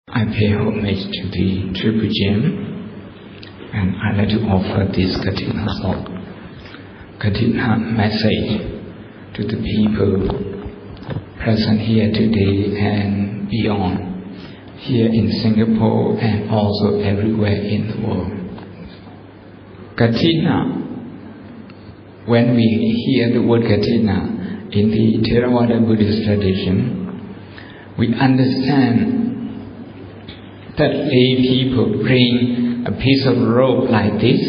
I pay homage to the Triple Gem, and I like to offer this Katina song, Katina message to the people present here today and beyond, here in Singapore and also everywhere in the world. Katina, when we hear the word Katina in the Theravada Buddhist tradition, we understand that lay people bring a piece of rope like this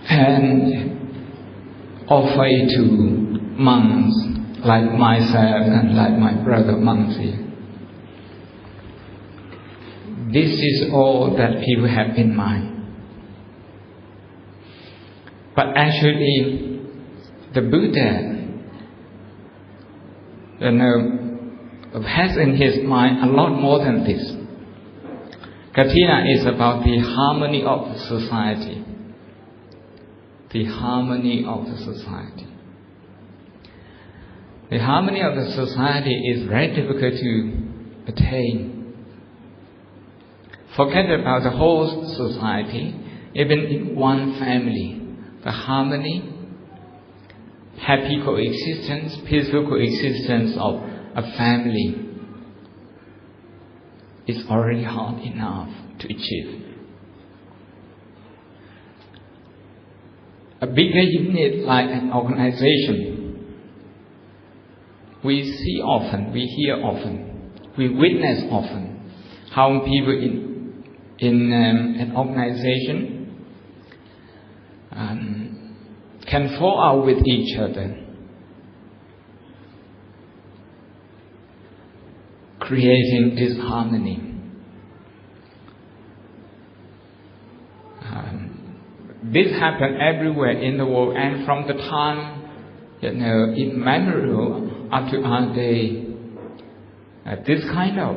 and offer it to monks like myself and like my brother monks here. This is all that people have in mind. But actually, the Buddha, has in his mind a lot more than this. Katina is about the harmony of the society. The harmony of the society. The harmony of the society is very difficult to attain. Forget about the whole society, even in one family. The harmony, happy coexistence, peaceful coexistence of a family is already hard enough to achieve. A bigger unit like an organization, we see often, we hear often, we witness often how people in an organization can fall out with each other, creating disharmony. This happened everywhere in the world, and from the time, immemorial up to our day, this kind of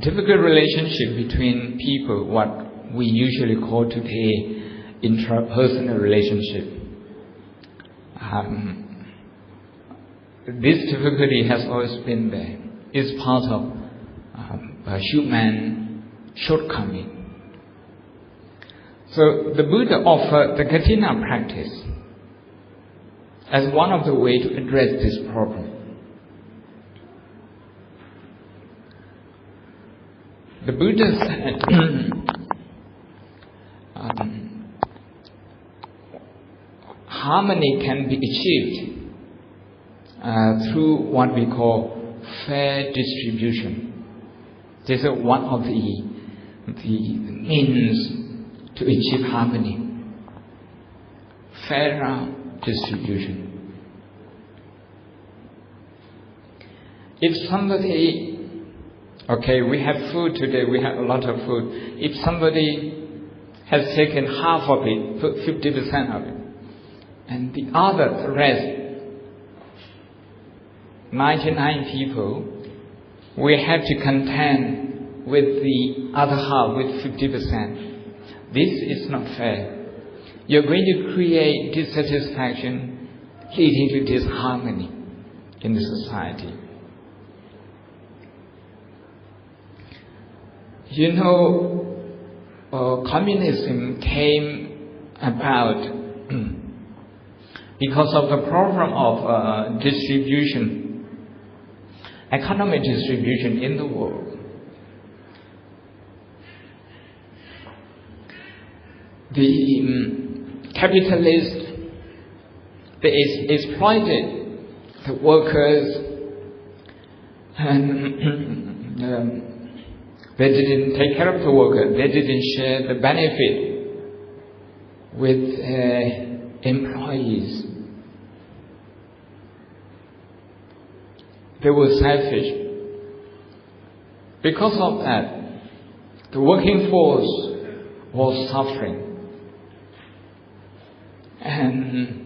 difficult relationship between people, what we usually call today intrapersonal relationship. This difficulty has always been there. It's part of a human shortcoming. So the Buddha offered the Katina practice as one of the ways to address this problem. The Buddha said harmony can be achieved through what we call fair distribution. This is one of the means to achieve harmony. Fair distribution. If somebody, we have food today, we have a lot of food. If somebody has taken half of it, put 50% of it, and the rest, 99 people, we have to contend with the other half, with 50%. This is not fair. You're going to create dissatisfaction, leading to disharmony in the society. Communism came about because of the problem of distribution, economic distribution in the world. The capitalists, they exploited the workers, and they didn't take care of the workers. They didn't share the benefit with employees. They were selfish. Because of that, the working force was suffering. And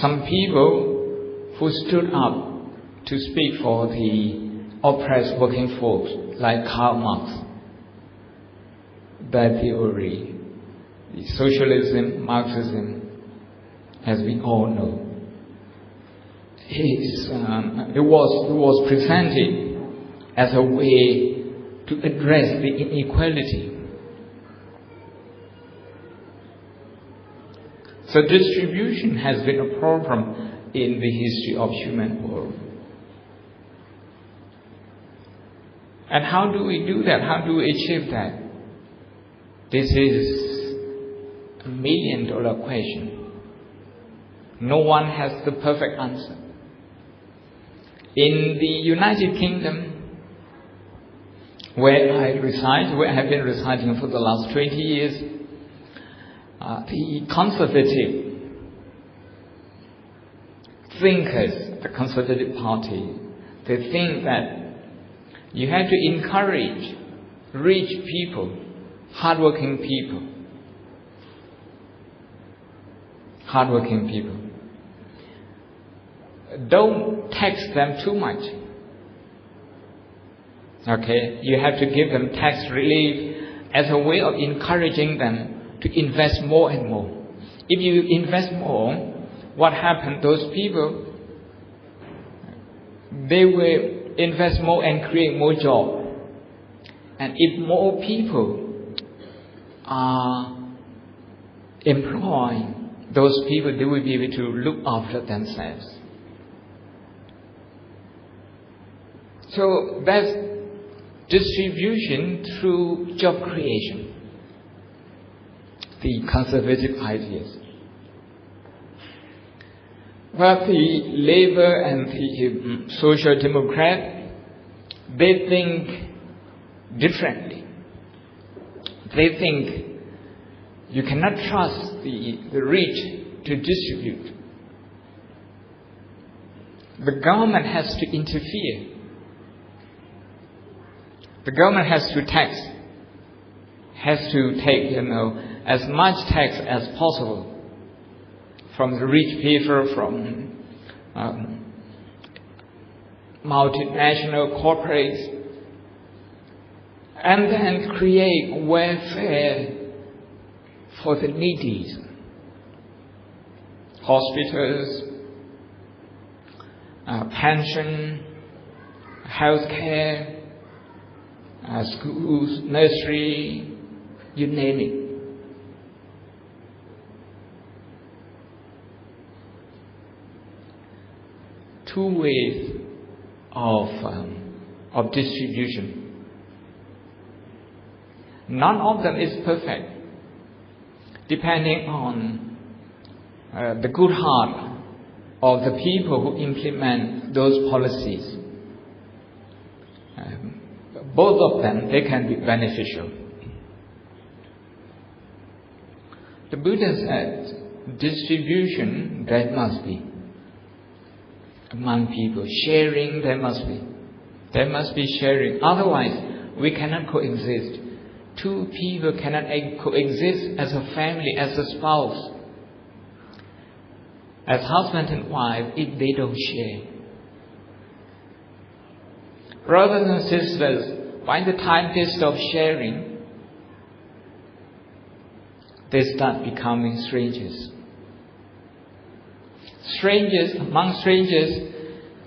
some people who stood up to speak for the oppressed working force, like Karl Marx, their theory, the socialism, Marxism, as we all know, it was presented as a way to address the inequality. So distribution has been a problem in the history of human world. And how do we do that? How do we achieve that? This is a $1 million question. No one has the perfect answer. In the United Kingdom, where I reside, where I have been residing for the last 20 years, the conservative thinkers, the Conservative Party, they think that you have to encourage rich people, hardworking people. Don't tax them too much. Okay, you have to give them tax relief as a way of encouraging them to invest more and more. If you invest more, what happens? Those people, they will invest more and create more jobs. And if more people are employed, those people, they will be able to look after themselves. So that's distribution through job creation. The conservative ideas. But the Labour and the Social Democrat, they think differently. They think you cannot trust the rich to distribute. The government has to interfere. The government has to tax, has to take, as much tax as possible from the rich people, from multinational corporates, and then create welfare for the needy. Hospitals, pension, healthcare, schools, nursery, you name it. Two ways of distribution. None of them is perfect, depending on the good heart of the people who implement those policies. Both of them, they can be beneficial. The Buddha said, distribution, there must be. Among people, sharing, there must be. There must be sharing. Otherwise, we cannot coexist. Two people cannot coexist as a family, as a spouse, as husband and wife, if they don't share. Brothers and sisters, by the time they stop sharing, they start becoming strangers. Strangers among strangers,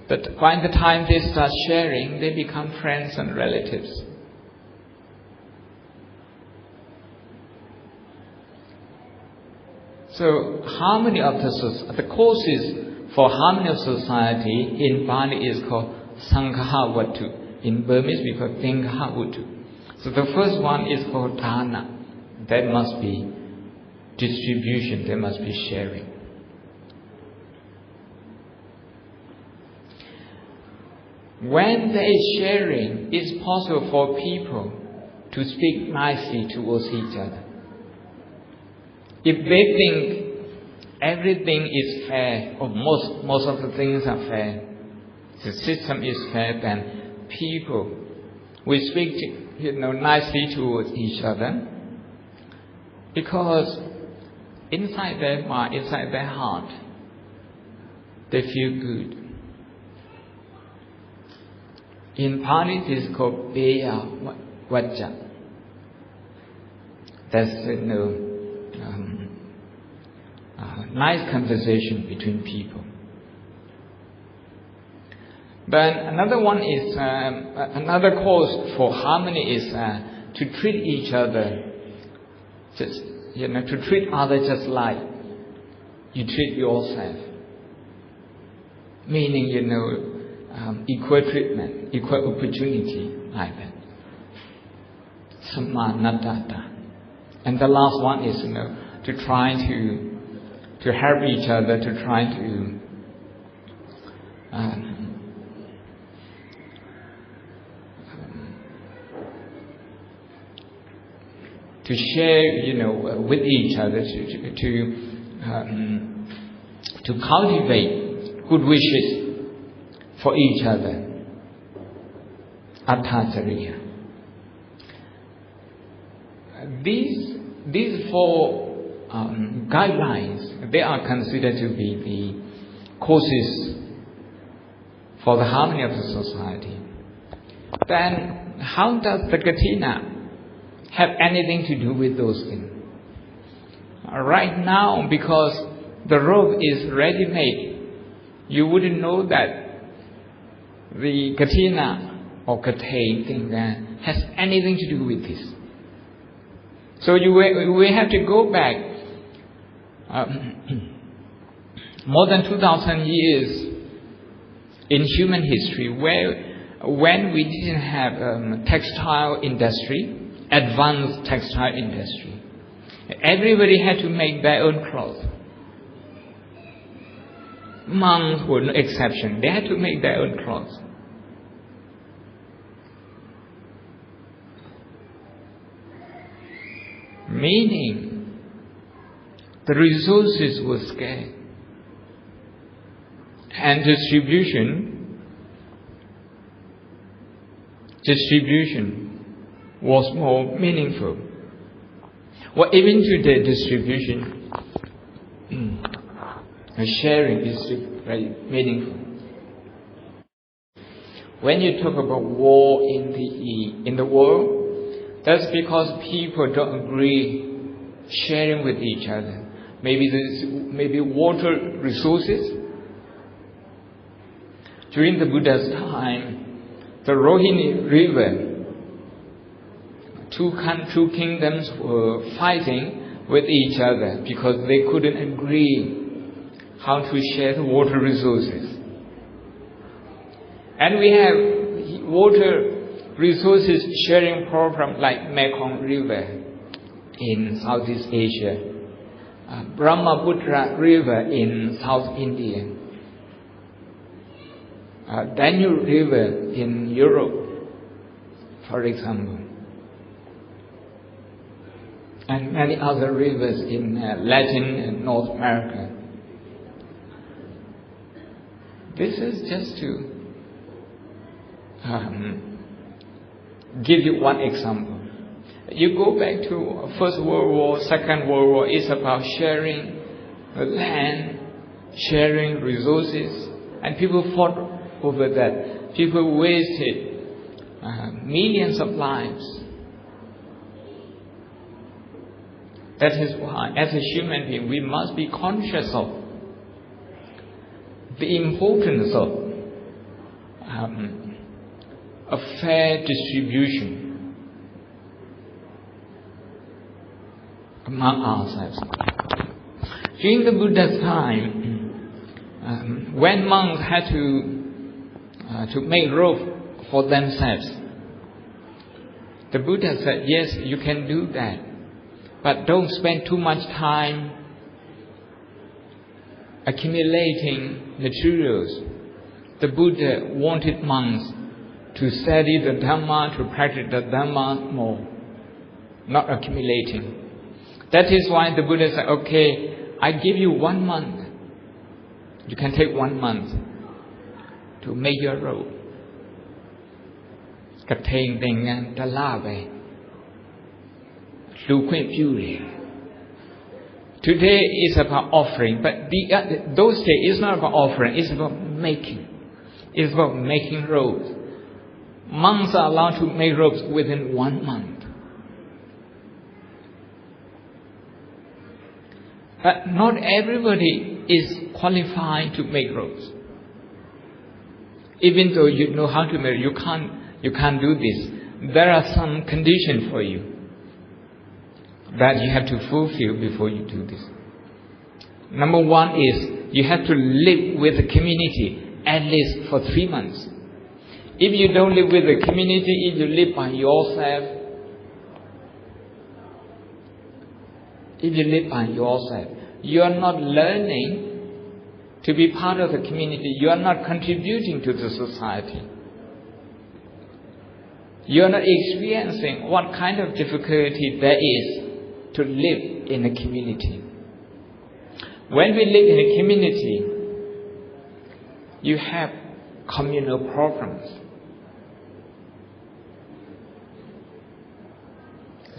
but by the time they start sharing, they become friends and relatives. So harmony of the causes for harmony of society in Pali is called Sangha Vatu. In Burmese we call Tingha Vatu. So the first one is called Dana. There must be distribution, there must be sharing. When there is sharing, it's possible for people to speak nicely towards each other. If they think everything is fair, or most of the things are fair, the system is fair, then people will speak nicely towards each other, because inside their mind, inside their heart, they feel good. In Pali, this is called Peya Vajja. That's nice conversation between people. Then another one is, another cause for harmony is to treat each other, just, to treat others just like you treat yourself. Meaning, equal treatment, equal opportunity, like that. Samanadata. And the last one is, to try to help each other, to try to share, with each other, to cultivate good wishes for each other. Attachariya. These four guidelines, they are considered to be the causes for the harmony of the society. Then, how does the katina have anything to do with those things? Right now, because the robe is ready-made, you wouldn't know that the katina or katane thing has anything to do with this. So we have to go back more than 2,000 years in human history, when we didn't have textile industry, advanced textile industry. Everybody had to make their own clothes. Monks were no exception. They had to make their own clothes. Meaning, the resources were scarce. And distribution was more meaningful. Well, even today, distribution, sharing is very meaningful. When you talk about war in the world, that's because people don't agree sharing with each other. Maybe water resources. During the Buddha's time, the Rohini River, two kingdoms were fighting with each other because they couldn't agree how to share the water resources. And we have water resources sharing program like Mekong River in Southeast Asia, Brahmaputra River in South India, Danube River in Europe, for example, and many other rivers in Latin and North America. This is just to give you one example. You go back to First World War, Second World War, it's about sharing the land, sharing resources, and people fought over that. People wasted millions of lives. That is why, as a human being, we must be conscious of the importance of a fair distribution among ourselves. During the Buddha's time, when monks had to make robe for themselves, the Buddha said, yes, you can do that, but don't spend too much time accumulating materials. The Buddha wanted monks to study the Dhamma, to practice the Dhamma more, not accumulating. That is why the Buddha said, okay, I give you 1 month. You can take 1 month to make your robe. Today is about offering, but those days it's not about offering, it's about making. It's about making robes. Monks are allowed to make robes within 1 month. But not everybody is qualified to make robes. Even though you know how to marry, you can't do this. There are some conditions for you that you have to fulfill before you do this. Number one is you have to live with the community at least for 3 months. If you don't live with the community, if you live by yourself, you are not learning to be part of the community. You are not contributing to the society. You are not experiencing what kind of difficulty there is to live in a community. When we live in a community, you have communal problems.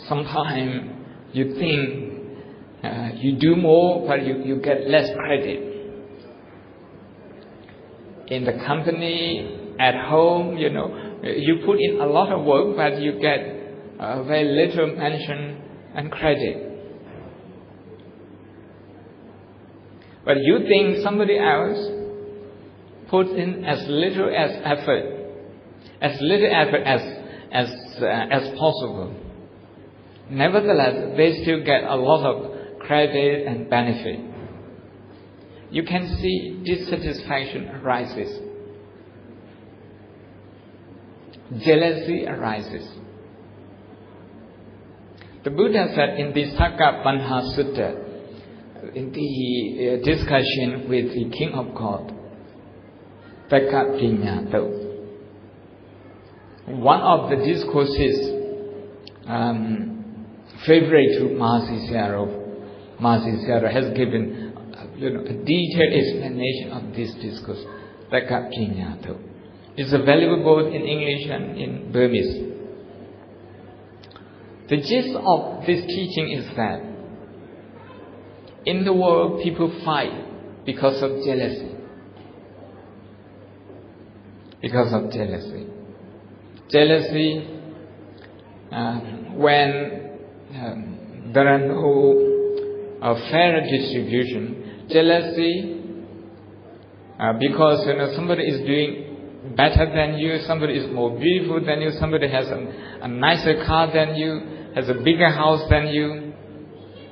Sometimes you think you do more, but you get less credit. In the company, at home, you put in a lot of work, but you get very little mention and credit. But you think somebody else puts in as little effort as possible. Nevertheless, they still get a lot of credit and benefit. You can see dissatisfaction arises. Jealousy arises. The Buddha said in the Sakapana Sutta, in the discussion with the King of God, one of the discourses favorite to Mahasi Sayadaw has given a detailed explanation of this discourse. It's available both in English and in Burmese. The gist of this teaching is that in the world people fight because of jealousy. Jealousy when there are no fair distribution. Jealousy because somebody is doing better than you, somebody is more beautiful than you, somebody has a nicer car than you, has a bigger house than you,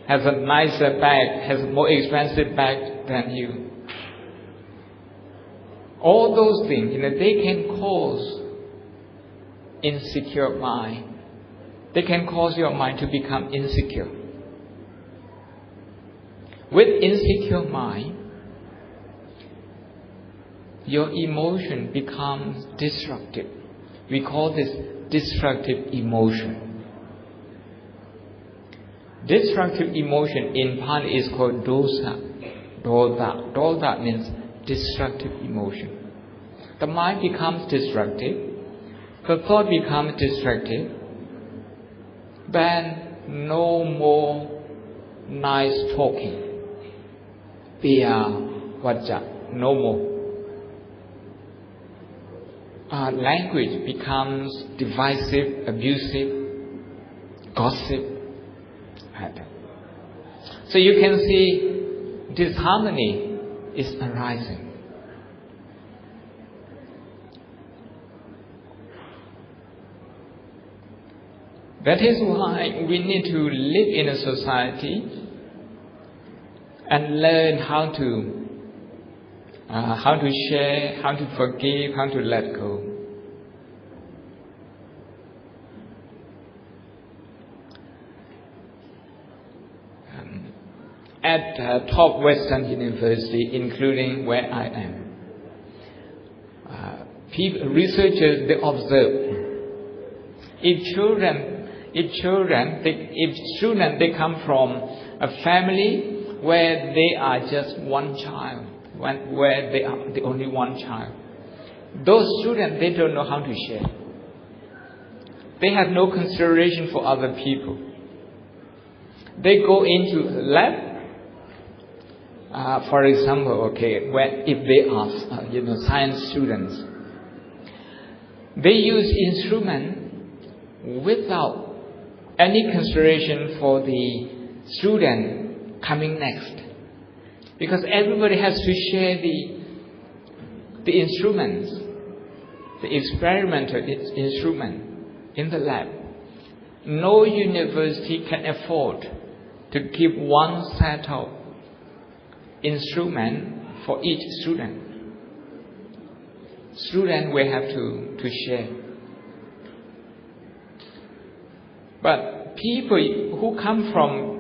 has a nicer bag, has a more expensive bag than you. All those things, they can cause insecure mind. They can cause your mind to become insecure. With insecure mind, your emotion becomes destructive. We call this destructive emotion. Destructive emotion in Pali is called dosa. Dosa means destructive emotion. The mind becomes destructive. The thought becomes destructive. Then no more nice talking. Piya, vaja, no more. Our language becomes divisive, abusive, gossip. So you can see disharmony is arising. That is why we need to live in a society and learn how to share, how to forgive, how to let go. At top Western University, including where I am, researchers, they observe if children they come from a family where they are just one child, where they are the only one child, those students, they don't know how to share. They have no consideration for other people. They go into the lab, for example, if they are science students, they use instrument without any consideration for the student coming next, because everybody has to share the instruments. the experimental instrument in the lab. No university can afford to give one set of instrument for each student. Student will have to share. But people who come from,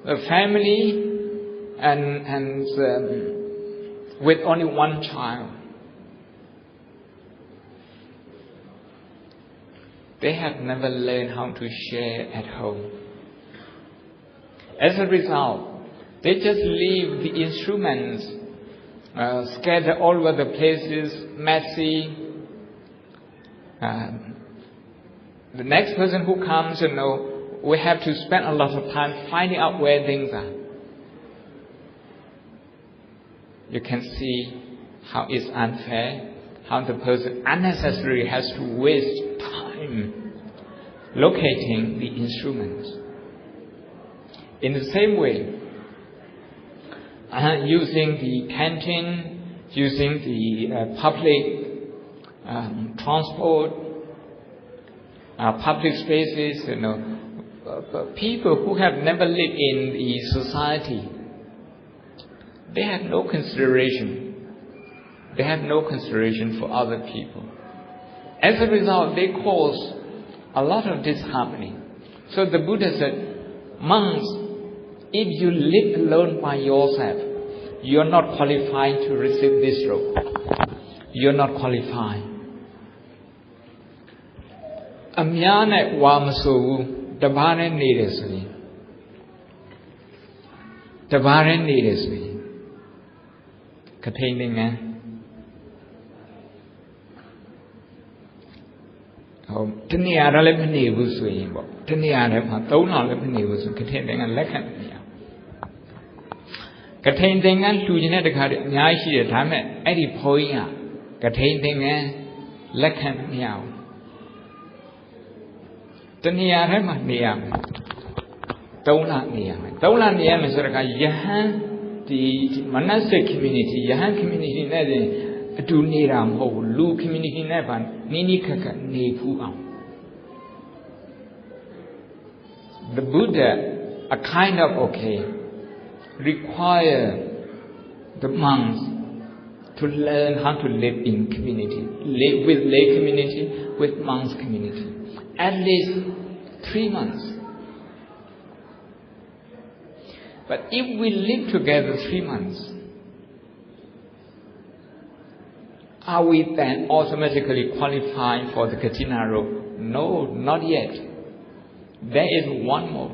a family and with only one child, they have never learned how to share at home. As a result, they just leave the instruments scattered all over the places, messy. The next person who comes, we have to spend a lot of time finding out where things are. You can see how it's unfair, how the person unnecessarily has to waste time locating the instruments. In the same way, using the canteen, using the public transport, public spaces, people who have never lived in the society, they have no consideration. They have no consideration for other people. As a result, they cause a lot of disharmony. So the Buddha said, monks, if you live alone by yourself, you are not qualified to receive this robe. You are not qualified. Amyane wamasu dabare needesli. Dabare needesli. Containing Taniara lemony was swing. Taniara, don't know lemony was containing a leccan. Containing and to genetic Yashi at time at Eddie Poya, containing a leccan meow. Taniara Miam. Don't let Miam. Don't let Miam is like a Yahan, the monastic community, Yahan community. To Niram ho, Lu community nevan, Nini Kaka, Nepu. The Buddha, a kind of require the monks to learn how to live in community, live with lay community, with monks community. At least 3 months. But if we live together 3 months, are we then automatically qualified for the Katina robe? No, not yet. There is one more.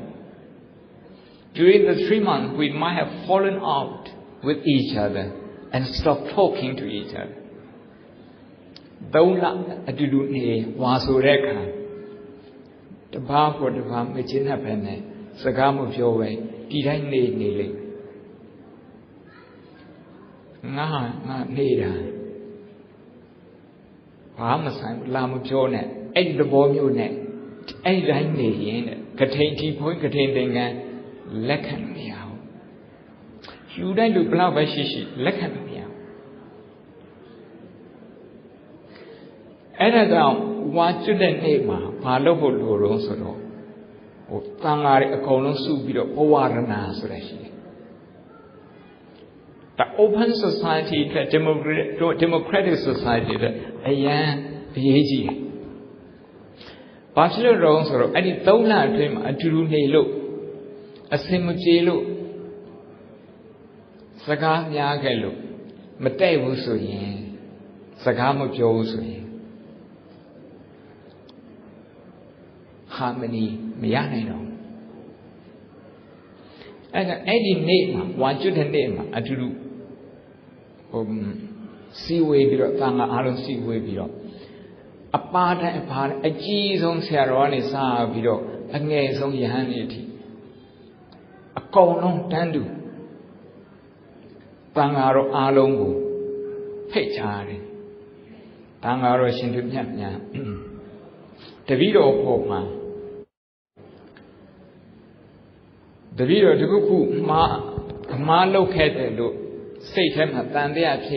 During the 3 months, we might have fallen out with each other and stopped talking to each other. Daula adudu ne wasureka. The bar for the farm, which in happen, Sagam of your way, did I need kneeling? Not need. Parmesan, Lamujone, egg the bomb, egg in contain point containing a leccan meow. You don't do blow by shishi, leccan meow. Edda, what should the name of Palobo Lorosoro? Or Tangari a colon soup, or Warana Surashi. The open society, the democratic society, a young age. Bachelor Rose or any Tola dream a Jurunelo, a Simujelo, Saga Yagelo, Mateo Suye, Sagamo Josuye. Harmony, Mianino. And any name, one should name a Juru. Seaway below, Tanga Alan Seaway below. A part and a part, a cheese on Saroni Sa below, a gaze on Yahanity. A colon tandu. Tangaro Alongo, Pechari. Tangaro Shintu Yamya. The video Poma. The video to Guku Ma located. Say him at Tandia P.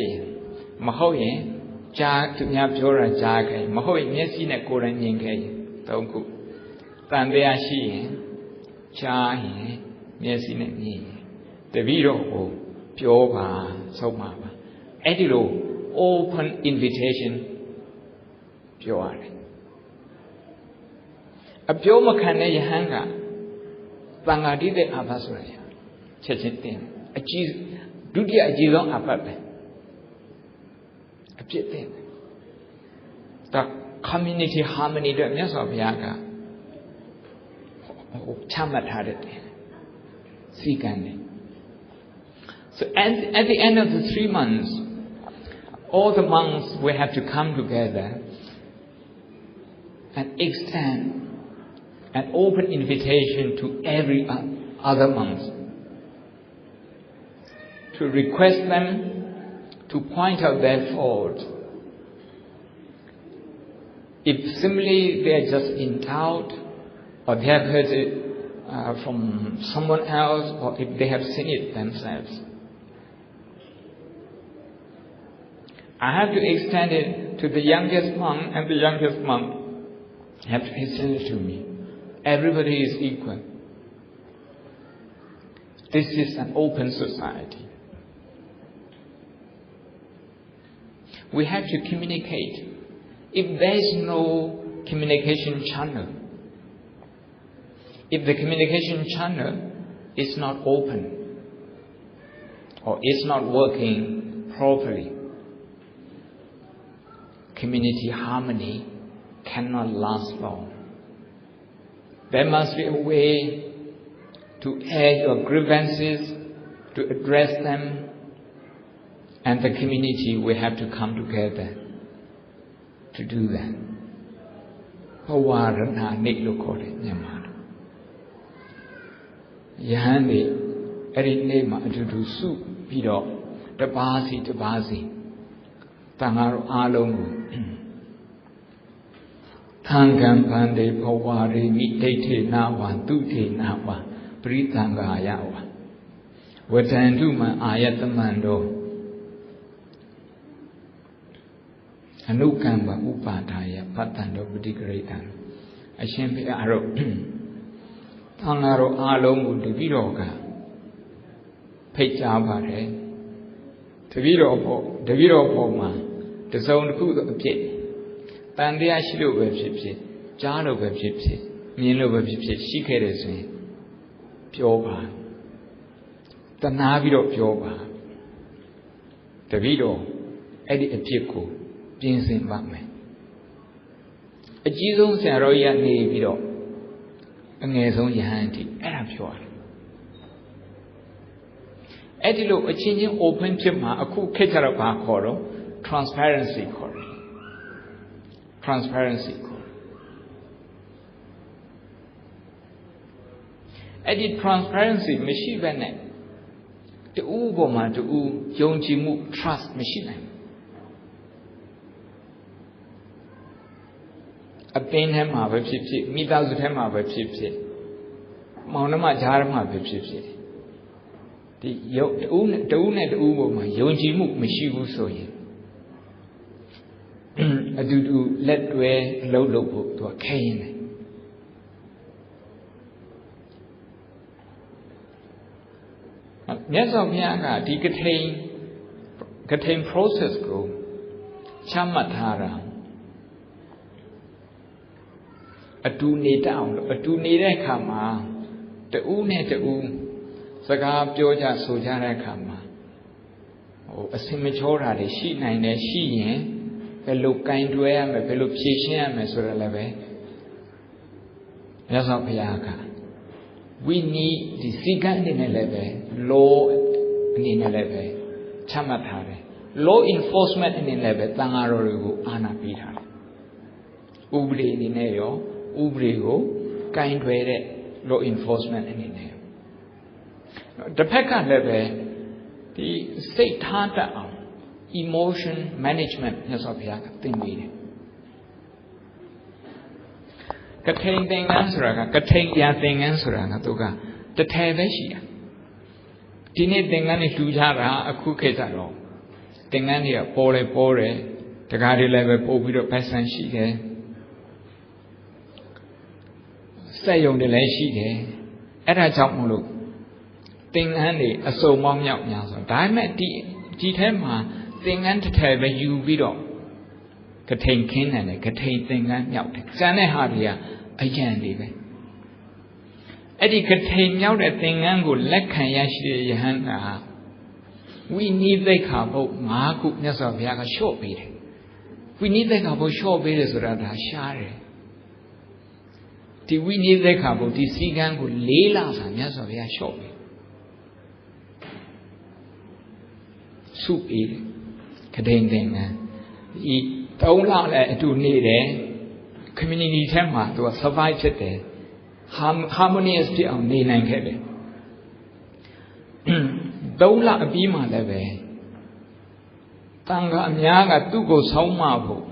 Mahoye, ကြားသူများပြောတာကြားခဲ့မဟုတ်ရင်မျက်စိနဲ့ကိုယ်တိုင်မြင်ခဲ့ရင်သုံးခုတန်တရားရှိရင်ကြားရင်မျက်စိနဲ့မြင်ရင်တပည့်တော်ကိုပြောပါဆုံးပါပါအဲ့ဒီလို open invitation ပြောရတယ်အပြောမခံတဲ့ယဟန်ကသံဃာတိတဲ့အာဘတ်ဆိုတာချက်ချင်းတင်အကြီးဒုတိယအကြီးဆုံးအာဘတ်ပဲအပြစ်တင်ဒါ community harmony တဲ့မြတ်စွာဘုရားကချမှတ်ထားတဲ့စီကံတယ် so at the end of the 3 months all the monks will have to come together and extend an open invitation to every other monks to request them to point out their faults. If similarly they are just in doubt or they have heard it from someone else or if they have seen it themselves. I have to extend it to the youngest monk and the youngest monk have to extend it to me. Everybody is equal. This is an open society. We have to communicate. If there is no communication channel, if the communication channel is not open or is not working properly, community harmony cannot last long. There must be a way to air your grievances, to address them, and the community will have to come together to do that. Pawarana niklokore nyamado. Yahandi eri nema adudu su pido tabasi tangaro alongu Thangam pande pawari mitete nawa dute nawa pritanga yawa Wadanduma ayatamando Anukamba upadaya patando budigraitan Ashempe aro Thangaro alongu diviroga Pechabare Deviro ma the zone of the pit တန်တရားရှိလို့ပဲဖြစ်ဖြစ်ကြားလို့ပဲဖြစ်ဖြစ်မြင်လို့ပဲဖြစ်ဖြစ်ရှိခဲ့တယ်ဆိုရင်ပြောပါတနာပြီးတော့ပြောပါတပည့်တော်အဲ့ဒီအဖြစ်ကိုပြင်ဆင်ပါမယ်အကြီးဆုံးဆရာတော်ကြီးကနေပြီးတော့အငယ်ဆုံးယဟန်အထိအဲ့ဒါပြောရတယ်အဲ့ဒီလိုအချင်းချင်း open ဖြစ်မှာအခုခေတ်ကျတော့ဘာခေါ်တော့ transparency ခေါ်တယ်Transparency. Edit transparency machine bene. The uboma to yongjimu trust machine. A pain hem of a pip, mitas of hem of a pip. Monoma jarma pip. The unet uboma yongjimu machivu soye. A do let way low to a cane. Yes, of Yaga, contain process go Chamatara. A do need down, a do need a kama, the net Saga Georgia Sojara kama. Oh, a simichora, the sheet nine, a she. Fellow kind to am a fellow patient, Mr. Leve. Yes, of Yaka. We need the second in a level, law in a level, Chamatare. Law enforcement in a level, Tangarogu, Anna Peter. Ubri in Neo, Ubrigo, kind way, law enforcement in a The Pekka level, the state hunter. Emotion management မြတ်စွာဘုရားကသင်ပေးတယ်။ကထိန်သင်္ကန်းဆိုတာကထိန်ပြန်သင်္ကန်းဆိုတာကသူကတထည်ပဲရှိတာ။ဒီနေ့သင်္ကန်းတွေတူကြတာအခုခေတ်ကတော့သင်္ကန်းတွေကပေါ်တယ် The guy level over the person she there. Say on the lay she there. At a jump look. Thing handy, a so mong out now. I met the Tema, thing and to tell you widow. Contain kin and a contain thing and out. Sane Hardia, again, leave. Eddie contain out a thing and go let can yashi hang. We need the cabo, Marco Nessa Yaga short beat. We need the cabo short beaters around our shire. We need the cabo, the seagan would lay last and yes of your short beat. Soup eat, contain thing. Eat, don't let to need a community temper to survive it. Harmonious to our name and cabin. Don't let a beamer leve. Tanga Miaga to go so marble.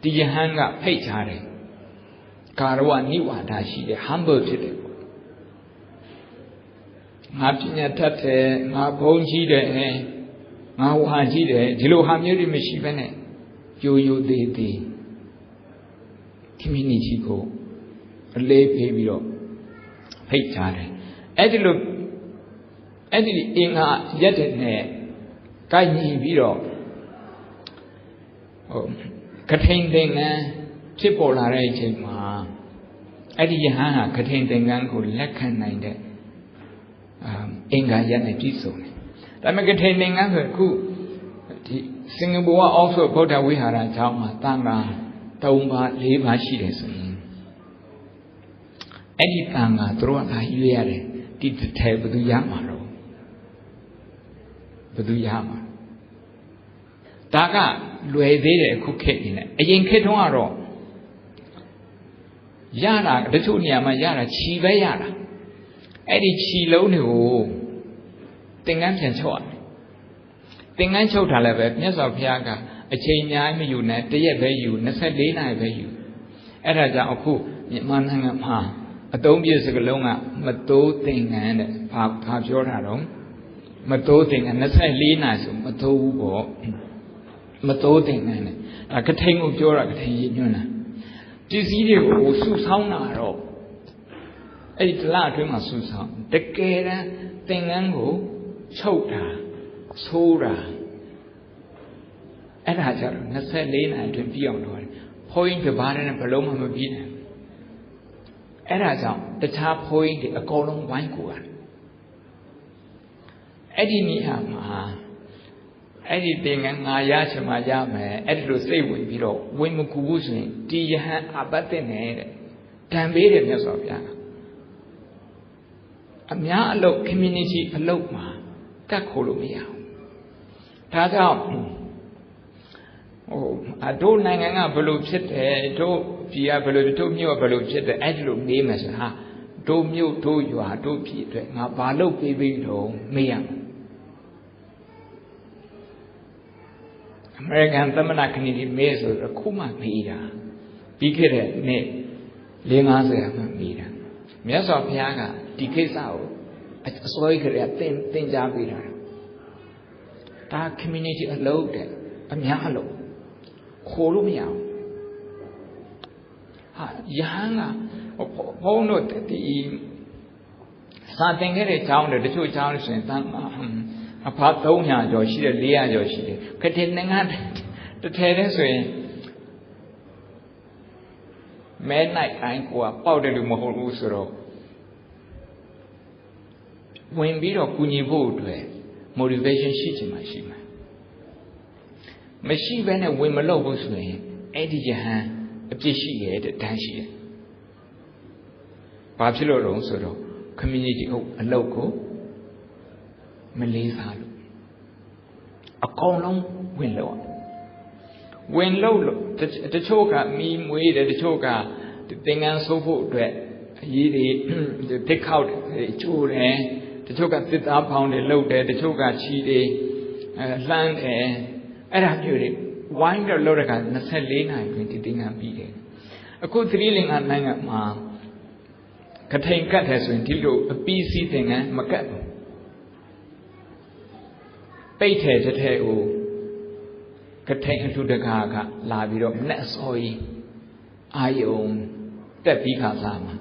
Did you hang up page harry? Carwa Niwa Dashi, the humble to the Martina Tate, Marponji de Mawaji de Jilohamiri Mishibene, you de community go. Lay baby page harry. Eddie in a yet guide biro contain thing triple array ma Eddie Hana contain thing uncle lecan nine inga yan a piso. That may contain thing uncle who Singapore also put a wihara tama tanga tauma leva shides. Eddie tanga throw a year did the table to Yamaro. Yama. Daga, Lue de cookie in it. A yanketomaro Yara, the two Yama Yara, Chiva Yara. Eddie Chilonu Tingan and so on. Tingan so talabet, yes of Yaga, a chain yam you net, the year you, Nasalina you. Eraja Oku, Manhanga, a dome years ago longer, Mato thing and Pap your home. Matoting and that's a lina, Matoting and a catain of Jora, this idiot was Susana. It's large in my Susan. The Kera, Tingango, Chota, Sora. And I said, that's a lina and to be on point the barren and Paloma Mabina. And I said, the top point a column wine cooler. Eddie Nihama, anything and Ayashamaya, Eddie say with Viro, Wimukubusin, Diahan Abatene, Tambere Mesopia. Amia low community alokma, Kakolumia. Tata, oh, I don't hang up below sit, do Pia below to me or below sit, the Edlu name as ha, do mu do you are do Peter, Nabalo baby do, Miam. American Tamana Candy Maze or a Kuma Mira. Bigger ne Lingaza Mira. Mias of Yaga, decays out. A soiker at ten Javira. That community allowed a mialo. Holumia. Yanga, oh, no, the something here a town, the two towns and apart Tonya Joshi, Leah Joshi, containing the terrace midnight anqua, powder to Mohol Usuro. When we are Kunibu, motivation sheet my shima. Machine when a women was way, Eddie Jahan, a pishy, a tanshi. Papilo Ronsoro, community a local. Malaysia. A column window. When low, the choker, me waited the choker, the thing and so forth, the take out the children, the choker sit up on the load, the choker cheated, land and I have wind the loader and the Salina 20 thing and beat it. A good thrilling and nine ma. Contain cut has been till a PC thing and Macat. Baited at her, Katain to the Gaga, Labiro, Nesoi, Ion, the Picasama,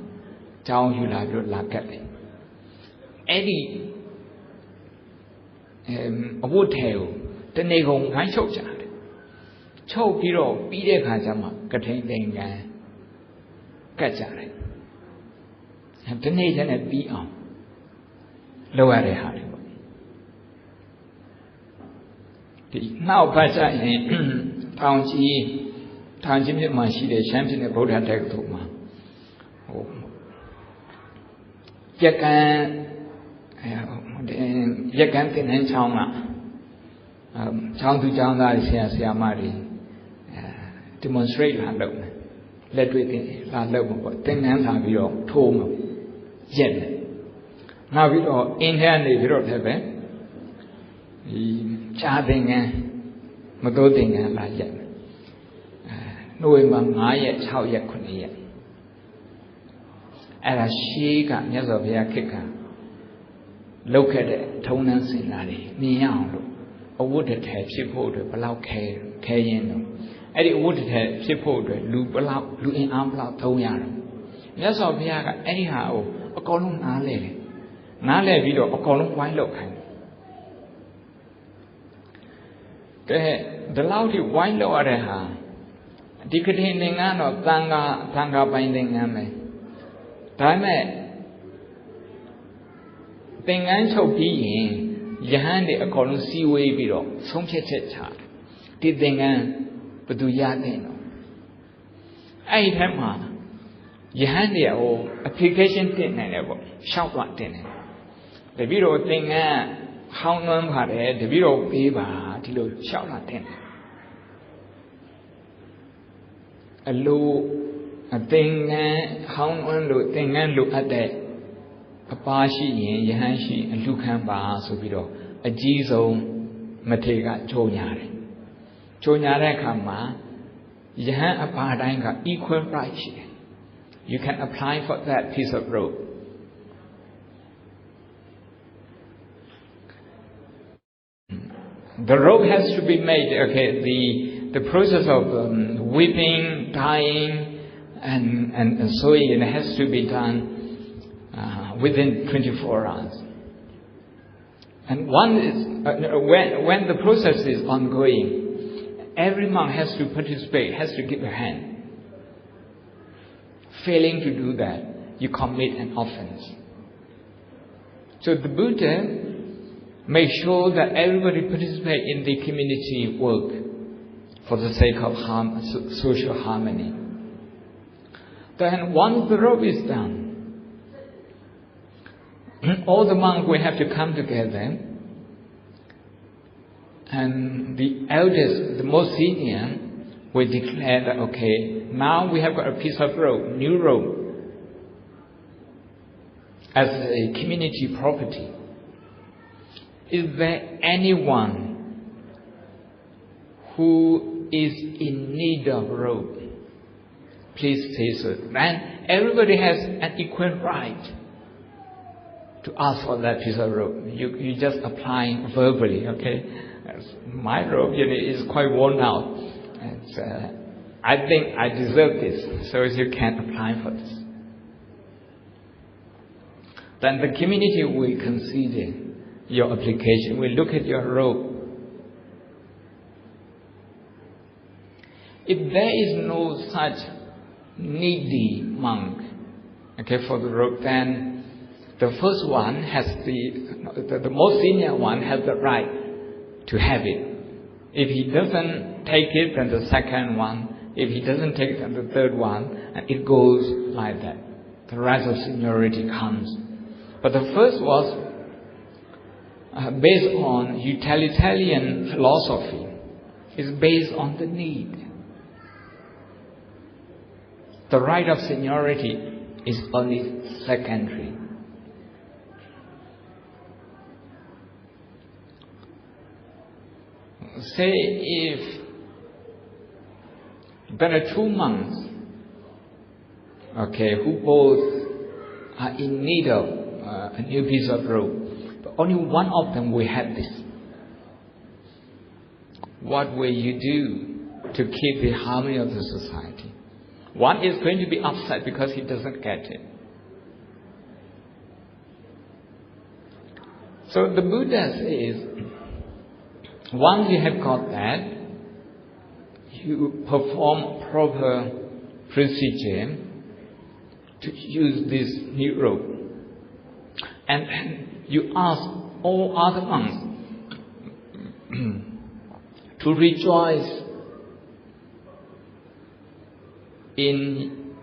Town you labro lacate. Eddie a wood tail, the Nego, my choke chat. Choke hero, Pide Kajama, Katain Denga, Kachare. Have the nation at be on. Lower the heart. Now, Pacha in Township Mashi, the champion of Buddha Tectoma. Yakan and Chama. Town to Janga is here, Siamari. Demonstrate Lando. Let with it, Lando, 10 hands have your tomb. Yen. Now we all in here, they wrote heaven. Charting Magoting and Lajan. November 9 how yet could he? And a she got news of your kicker. Look at it, tonans in Ladi, Niang, a wooded head, ship holder, below Kayen. And it wooded head, ship holder, loop below, looking arm, Toyan. News of Yaga, anyhow, a column Nale. Nale video, a column white look. The loudly white lower her. Dictating or tanga binding ame. Time Tengan so being Yahandi a column seaway below, some chat. Did Dengan but do yadino. I have Yahandi or application thing never shout what dinner. The bureau thing how none had the bureau paper till shout at ten. A low a thing how one look thing and look at that. A pashi, Yahanshi, and Lukamba, so below a Jizo Matega Chonyare. Chonyare Kama, Yahan a paradigm equal rights. You can apply for that piece of rope. The rope has to be made, okay, the process of whipping, tying, and sewing has to be done within 24 hours. And one is, when the process is ongoing, every monk has to participate, has to give a hand. Failing to do that, you commit an offense. So the Buddha make sure that everybody participate in the community work for the sake of social harmony. Then once the rope is done, all the monks will have to come together, and the eldest, the most senior, will declare that, okay, now we have got a piece of rope, new rope, as a community property. Is there anyone who is in need of rope? Please say so. Then everybody has an equal right to ask for that piece of rope. You just apply verbally, okay? My rope is quite worn out. I think I deserve this, so you can apply for this. Then the community will consider your application. We look at your rope. If there is no such needy monk, okay, for the rope, then the first one has the most senior one has the right to have it. If he doesn't take it, then the second one. If he doesn't take it, then the third one, and it goes like that. The rise of seniority comes. But the first was based on utilitarian philosophy. It's based on the need. The right of seniority is only secondary. Say if there are two monks, okay, who both are in need of a new piece of rope, but only one of them will have this. what will you do to keep the harmony of the society? One is going to be upset because he doesn't get it. So the Buddha says, once you have got that, you perform proper procedure to use this new rope. And you ask all other monks to rejoice in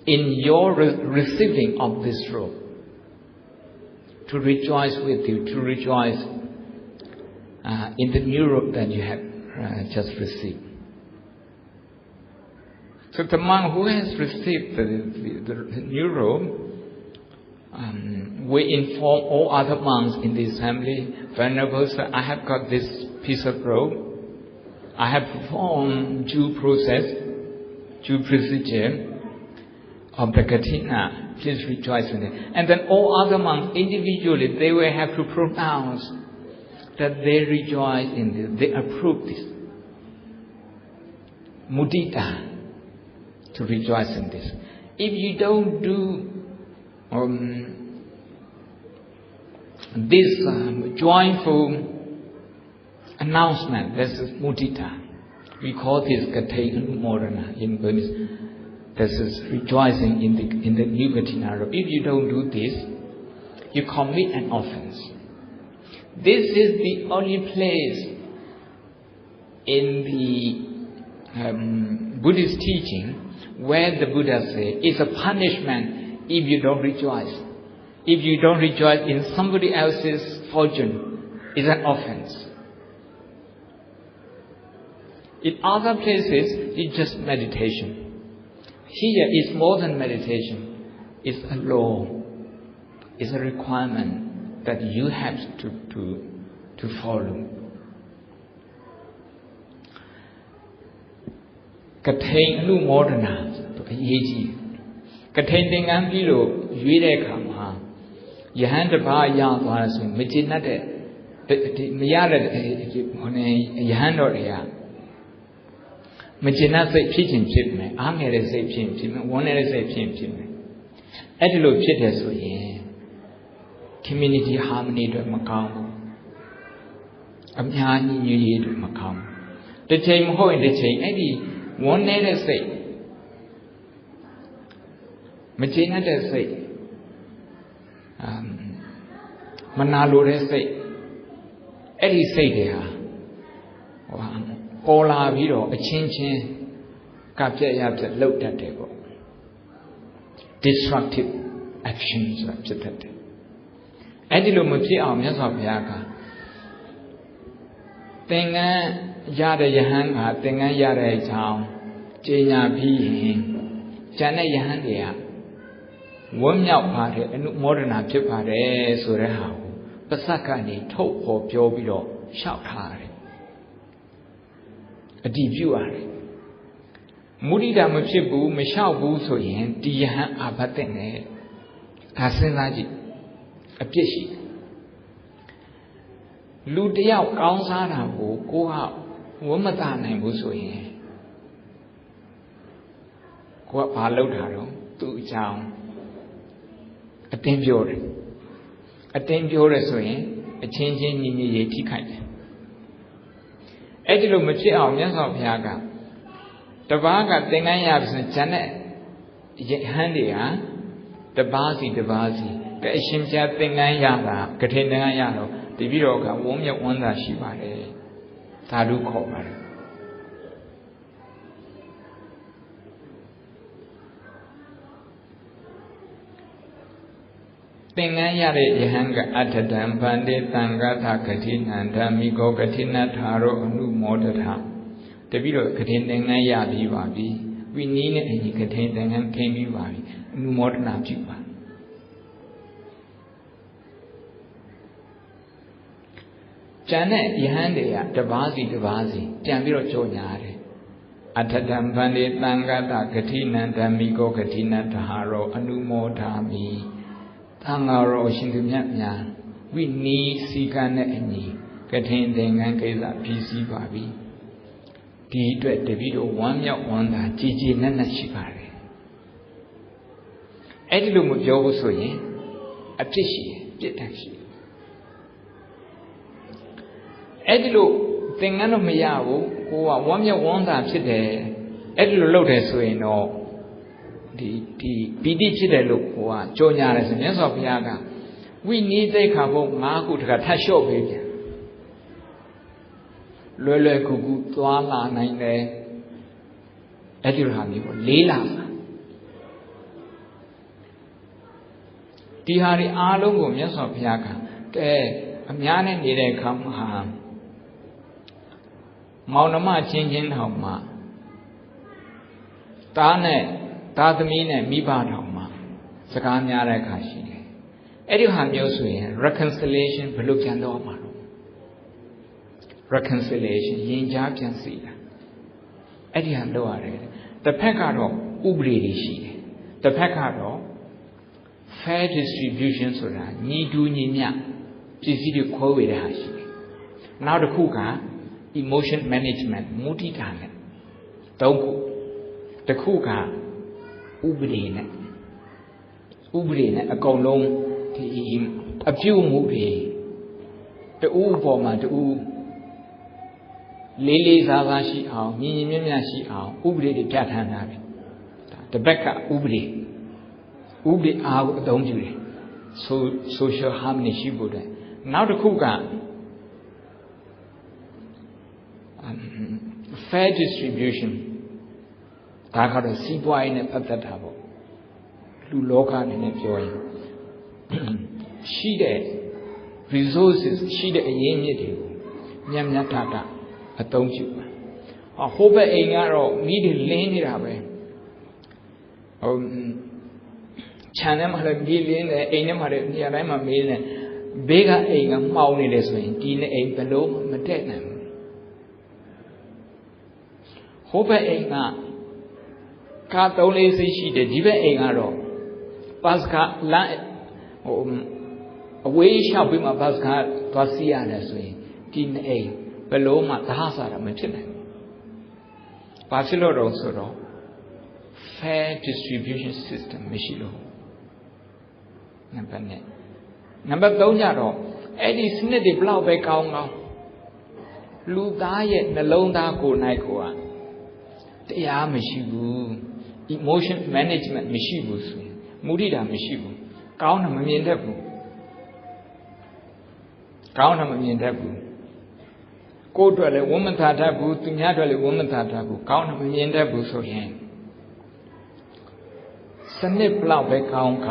your receiving of this robe. To rejoice with you, to rejoice in the new robe that you have just received. So the monk who has received the new robe will inform all other monks in the assembly, Venerable Sir, I have got this piece of robe. I have performed due procedure of the Kathina. Please rejoice in it. And then all other monks individually, they will have to pronounce that they rejoice in this, they approve this. Mudita, to rejoice in this. If you don't do this joyful announcement, this is mudita. We call this Kathina Morana in Burmese. This is rejoicing in the new Kathina robe. If you don't do this, you commit an offense. This is the only place in the Buddhist teaching where the Buddha says it's a punishment if you don't rejoice. If you don't rejoice in somebody else's fortune, it's an offense. In other places, it's just meditation. Here it's more than meditation. It's a law. It's a requirement that you have to follow. Katain anu modana to ayeji. Katain dengan bilo yuide kama. Yahan deba ya tuara so mejina de meyare yahan do ya. Mejina say pitching chip me. Angere say pitching me. One say pitching me. Edlo pit so ye. Community harmony to Macau. Amyani New Year to Macau. The chain ho in the chain, Eddie, one letter say. Machina say. Manalo say. Eddie say there. Pola Viro, a chin, capture yabs looked at table. Destructive actions of the Edilo Muti Amyas of Yaka. Tenga Yada Yahanga, Tenga Yada Town, Jaya P. Jana Yahandia. One yaw party and modern Apipare Sureha. Pasakani, Top or Piobido, shout hard. A debut. Mudida Muchibu, Michelle Busoyen, Diahan Abatene, Asenaji. A pishi. Ludia Kansana go out, Womadan and Busoye. Go up Palotaro, to town. A tempiore. A tempiore soye, a changing in the Yeti. Edilo Machi Almias of Yaga. The Vaga Tengayabs and Janet Handia, the Bazi. The Ashimja Tengayana, Katina Yano, the Viroka, Womya Wanda Shibare, Tadu Kobar. Tengayare Yahanga Atadam, Pande Tangata Katina, and Damigo Katina Taro, Anu Modata. The Viro Katina Yabi, we need any Katina and came you by, Nu Modana Jiba. Janet Yahandia, Devasi, Jambiro Jonyare. Atadam Pande Tangata Katina, Damigo Katina Taharo, Anu Modami. Tangaro Shindumya, we need Sikana any. Katin Dengan Kaza PC Babi. Di Dwet the video 1 year wonder Gigi Nana Shipari. Edilum Joe Soye, a tishy, jetashi. Edilu Tengano Miao, who are 1 year wonder today, Edilu Lotus way no. The PD Chidelu, who are Jonas and Yes of Yaga. We need a couple Marco to Tasho baby. Lule Kugu, Tuala, Nine, Edurhami, Lila. Tihari Alum, Yes of Yaga. A Miana need a come harm. Maunama changing Homa. Tane, Tatamine, Miba Homa. Sakanya Kashi. Eduham Yosue, reconciliation, Pelukando Maru. Reconciliation, Yinja can see. Eduham Doare. The Pecado, Ubri Shi. The Pecado, fair distribution, so that Nidu Ninya, Pisidu Kovid Hashi. Now the Kuka, emotion management, Muti Tane. Doku, the Kuka, Ubri, a golong. A few movie. The Uboma, the Lily Zavashi, our Minimashi, our Ubri the Catanabi. The Becca Ubri. Ubri out, don't you? So social harmony she would. Now the Kuga. Fair distribution. Taka the Sibwa in a patatabo. Luloka in a joy. She the resources, she the Yemity, Yamnatata, a tongue. A hope a ingaro, meet lane rabe. Chanam had a billion, a enam had a Yarama million, bigger a mountain this way, Tina a below Matenam. Hope a inga. Cat only say she the Diva ingaro. Pasca away shall be my basket, Pasia this way, Tin A, below my Tahasa, Matin. Pasilo also, fair distribution system, Michilo. Number Donjaro, Eddie Snit the Blau Becao, Lu Diet, the Londa Go Naikoa. They are Michibu, emotion management, Michibus, Mudida Michibu. Count them in the book. Count them in the book. Go to a woman tatabu, to Yadwell woman tatabu, count them in the book so hang. Sunday plow back count.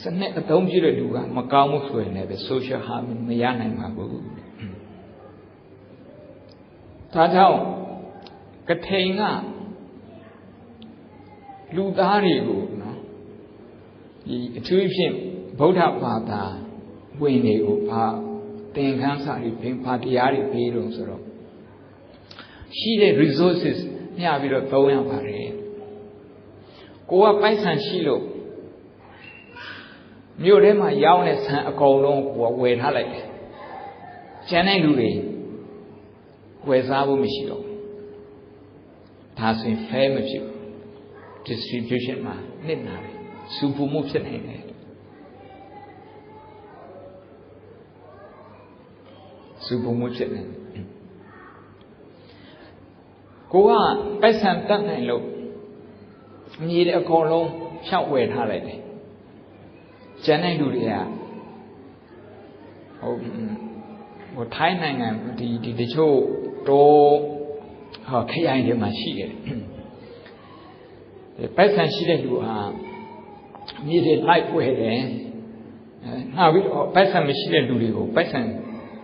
Sunday a don't you do, Macau for the social harm in Mayana and Mabu. Tatao, Katena, Ludari. The tuition, Boda Pata, when they go, then cancer, Patiari Pedro. She the resources, Yaviro Toyan Pare. Go up by San Shilo. Murema Yawness a colon or where Halleck. Janay Lure, where's Abu Michilo? Passing famous distribution man, midnight. Super motion in it. Super motion in it. Go on, by some time I look. Need a column, shout wait holiday. Janay Luria. Oh, Thailand and the show, though, her Kaya machine. The person she did do needed light way now we person machine do the person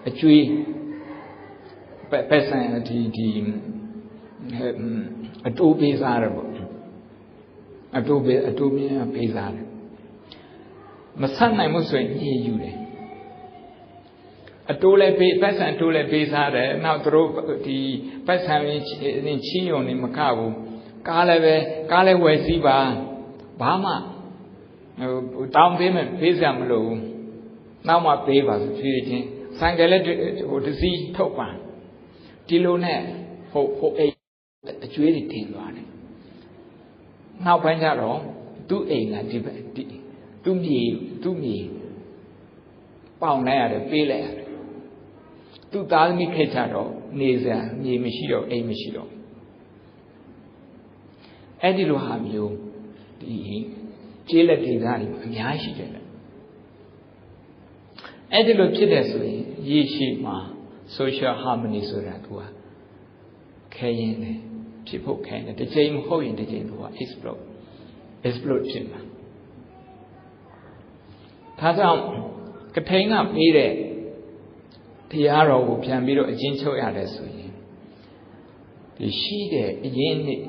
a tree person the Adobe Pizarro. Masan I must say you a tole person tole Pizarro now throw the person in Chion in Macau, Kale Wesiba, Bama. Down payment, pay some low. Now my pay was ဆိုင်ကယ်လည်းဟိုတစည်းထုတ်ပါဒီလိုနဲ့ဟိုအိမ်အကျွေးတွေတင်သွားတယ်နောက်ပိုင်းကျတော့သူ့အိမ်ကဒီသူ့မြေပေါင်လိုက်ရတယ်ပေးလိုက်ရတယ်သူ့သားသမီးခဲ့ကြတော့နေစရာမြေမရှိတော့အိမ်မရှိတော့အဲ့ဒီလိုဟာမျိုးဒီကျေးလက်ဒေသတွေအများကြီးရှိတယ်အဲ့ဒီလိုဖြစ်တယ်ဆိုရင်ရေရှည်မှာ social harmony ဆိုတာသူကခဲရင်တယ်ဖြစ်ဖို့ခဲတယ်တစ်ချိန်မဟုတ်ရင်တစ်ချိန်သူက explode ဖြစ်မှာဒါကြောင့်ကထိန်ကပေးတဲ့တရားတော်ကိုပြန်ပြီးတော့အကျဉ်းချုပ်ရတယ်ဆိုရင်ဒီရှိတဲ့အရင်းမြစ်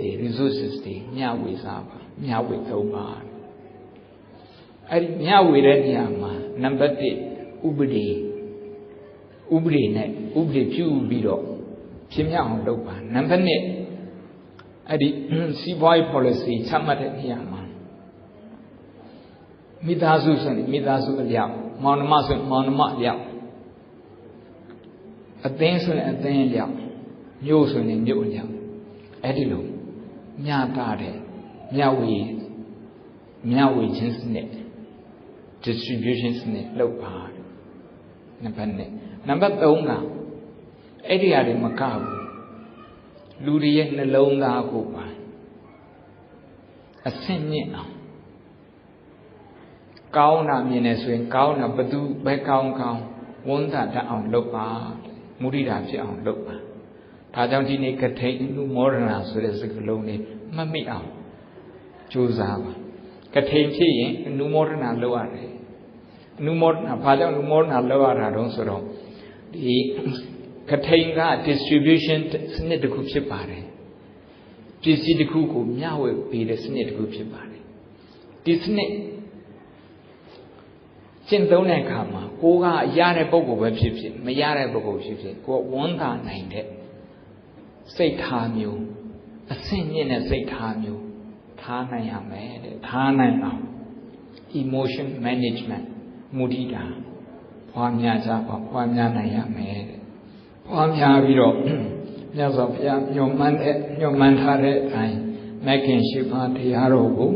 တွေ resources တွေမျှဝေစားပါမျှဝေသုံးပါအဲ့ဒီမျှဝေတဲ့နေရာမှာနံပါတ်1ဥပဒေနဲ့ဥပဒေပြုပြီးတော့ဖြစ်မြောက်အောင်လုပ်ပါနံပါတ်2အဲ့ဒီစီးပွားရေး policy ချမှတ်တဲ့နေရာမှာမိသားစုဆိုရင်မိသားစုအလျောက်မောင်နှမဆိုရင်မောင်နှမအလျောက်အသင်းဆိုရင်အသင်းအလျောက်မြို့ဆိုရင်မြို့အလျောက်အဲ့ဒီလိုမျှတာတဲ့မျှဝေခြင်းစနစ် distribution စနစ်လုပ်ပါနံပါတ်1နံပါတ်3ကအဲ့ဒီအရာတွေမကဘူးလူတွေရဲ့နှလုံးသားကိုပါအဆင့်မြင့်အောင်ကောင်းတာမြင်နေဆိုရင်ကောင်းတာဘသူပဲကောင်းဝန်းသာတတ်အောင်လုပ်ပါမုဒိတာဖြစ်အောင်လုပ်ပါဒါကြောင့်ဒီနေ့ကထိန်အနုမောဒနာဆိုတဲ့စကားလုံးလေးမှတ်မိအောင်ကြိုးစားပါကထိန်ဖြစ်ရင်အနုမောဒနာလုပ်ရတယ်အနုမောဒနာဘာကြောင့်အနုမောဒနာလုပ်ရတာတုံးဆိုတော့ဒီကထိန်က distribution စနစ်တစ်ခုဖြစ်ပါတယ်ပစ္စည်းတစ်ခုကိုမျှဝေပေးတဲ့စနစ်တစ်ခုဖြစ်ပါတယ်ဒီစနစ်ကျင့်သုံးတဲ့အခါမှာကိုကရတဲ့ပုဂ္ဂိုလ်ပဲဖြစ်ဖြစ်မရတဲ့ပုဂ္ဂိုလ်ဖြစ်ဖြစ်ကိုကဝန်တာနိုင်တဲ့စိတ်ထားမျိုးအဆင့်မြင့်တဲ့စိတ်ထားမျိုးထားနိုင်ရမယ်တဲ့ထားနိုင်အောင် emotion management မုဒိတာဖွားများကြပါဖွားများနိုင်ရမယ်တဲ့ဖွားများပြီးတော့မြတ်စွာဘုရားညွှန်မှန်းထားတဲ့အတိုင်းမဂ်ခင်ရှိပါတရားတော်ကို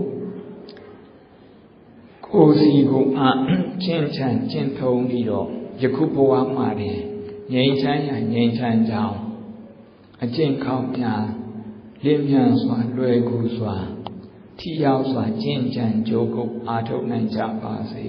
ကိုယ်စီကိုကျင့်ချမ်းကျင့်ထုံးပြီးတော့ယခုဘဝမှာတင်ငြိမ်းချမ်းရာငြိမ်းချမ်းကြောင်းအကျင့်ကောင်းများလင်းမြန်စွာလွယ်ကူစွာထိရောက်စွာကျင့်ကြံကြိုးကုပ်အားထုတ်နိုင်ကြပါစေ